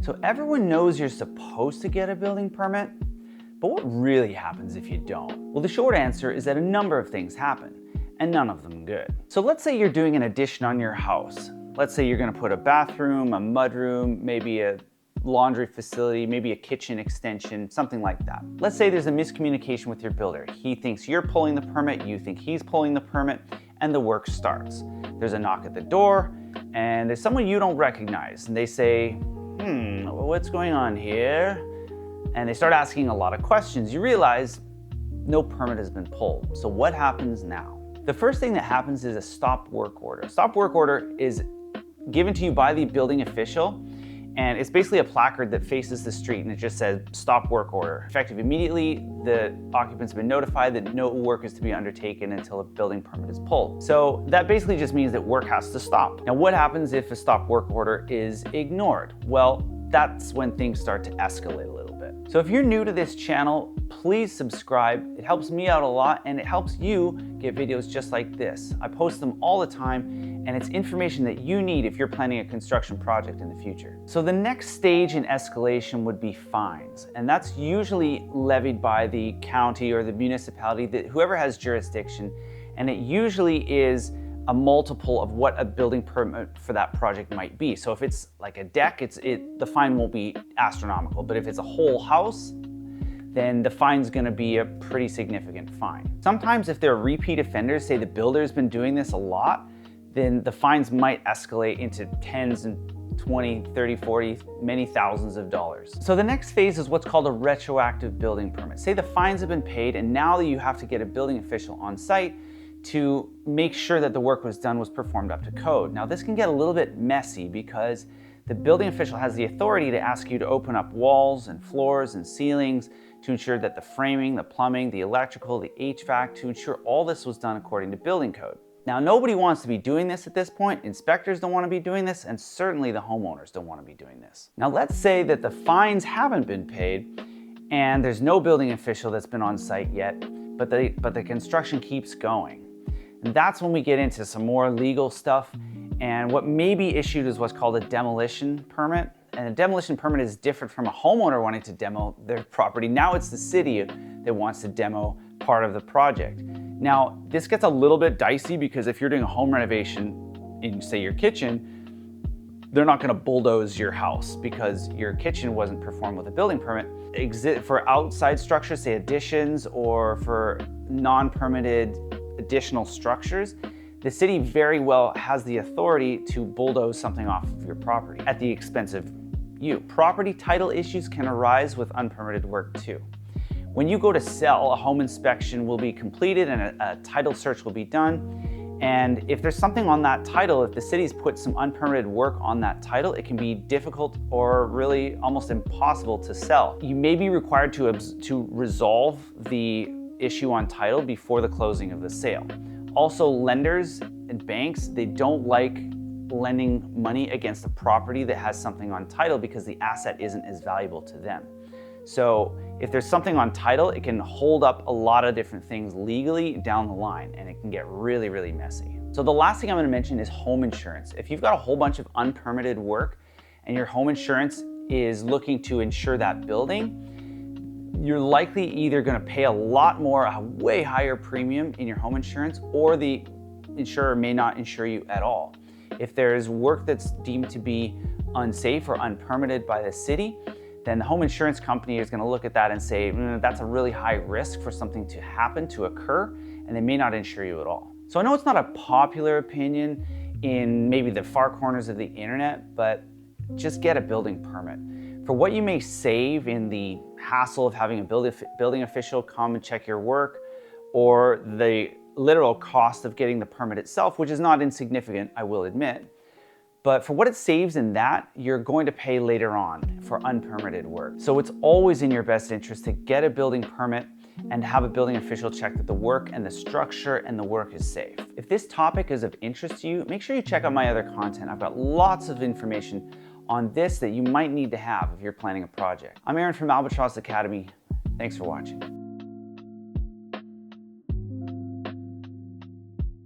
So everyone knows you're supposed to get a building permit, but what really happens if you don't? Well, the short answer is that a number of things happen, and none of them good. So let's say you're doing an addition on your house. Let's say you're gonna put a bathroom, a mudroom, maybe a laundry facility, maybe a kitchen extension, something like that. Let's say there's a miscommunication with your builder. He thinks you're pulling the permit, you think he's pulling the permit, and the work starts. There's a knock at the door, and there's someone you don't recognize, and they say, what's going on here? And they start asking a lot of questions. You realize no permit has been pulled. So what happens now? The first thing that happens is a stop work order. Stop work order is given to you by the building official, and it's basically a placard that faces the street, and it just says stop work order. Effective immediately, the occupants have been notified that no work is to be undertaken until a building permit is pulled. So that basically just means that work has to stop. Now, what happens if a stop work order is ignored? Well, that's when things start to escalate a little bit. So if you're new to this channel, please subscribe. It helps me out a lot, and it helps you get videos just like this. I post them all the time, and it's information that you need if you're planning a construction project in the future. So the next stage in escalation would be fines, and that's usually levied by the county or the municipality, whoever has jurisdiction, and it usually is a multiple of what a building permit for that project might be. So if it's like a deck, the fine won't be astronomical, but if it's a whole house, then the fine's gonna be a pretty significant fine. Sometimes if they're repeat offenders, say the builder's been doing this a lot, then the fines might escalate into tens and 20, 30, 40, many thousands of dollars. So the next phase is what's called a retroactive building permit. Say the fines have been paid, and now you have to get a building official on site to make sure that the work was performed up to code. Now this can get a little bit messy because the building official has the authority to ask you to open up walls and floors and ceilings to ensure that the framing, the plumbing, the electrical, the HVAC, to ensure all this was done according to building code. Now nobody wants to be doing this at this point. Inspectors don't want to be doing this, and certainly the homeowners don't want to be doing this. Now let's say that the fines haven't been paid and there's no building official that's been on site yet, but the construction keeps going. And that's when we get into some more legal stuff. And what may be issued is what's called a demolition permit. And a demolition permit is different from a homeowner wanting to demo their property. Now it's the city that wants to demo part of the project. Now, this gets a little bit dicey because if you're doing a home renovation in, say, your kitchen, they're not gonna bulldoze your house because your kitchen wasn't performed with a building permit. For outside structures, say additions, or for non-permitted additional structures, the city very well has the authority to bulldoze something off of your property at the expense of you. Property title issues can arise with unpermitted work too. When you go to sell, a home inspection will be completed and a title search will be done. And if there's something on that title, if the city's put some unpermitted work on that title, it can be difficult or really almost impossible to sell. You may be required to resolve the issue on title before the closing of the sale. Also, lenders and banks, they don't like lending money against a property that has something on title because the asset isn't as valuable to them. So if there's something on title, it can hold up a lot of different things legally down the line, and it can get really, really messy. So the last thing I'm gonna mention is home insurance. If you've got a whole bunch of unpermitted work and your home insurance is looking to insure that building, you're likely either gonna pay a lot more, a way higher premium in your home insurance, or the insurer may not insure you at all. If there's work that's deemed to be unsafe or unpermitted by the city, then the home insurance company is gonna look at that and say, that's a really high risk for something to happen, to occur, and they may not insure you at all. So I know it's not a popular opinion in maybe the far corners of the internet, but just get a building permit. For what you may save in the hassle of having a building official come and check your work, or the literal cost of getting the permit itself, which is not insignificant, I will admit, but for what it saves in that, you're going to pay later on for unpermitted work. So it's always in your best interest to get a building permit and have a building official check that the work and the structure and the work is safe. If this topic is of interest to you, make sure you check out my other content. I've got lots of information on this that you might need to have if you're planning a project. I'm Aaron from Albatross Academy. Thanks for watching.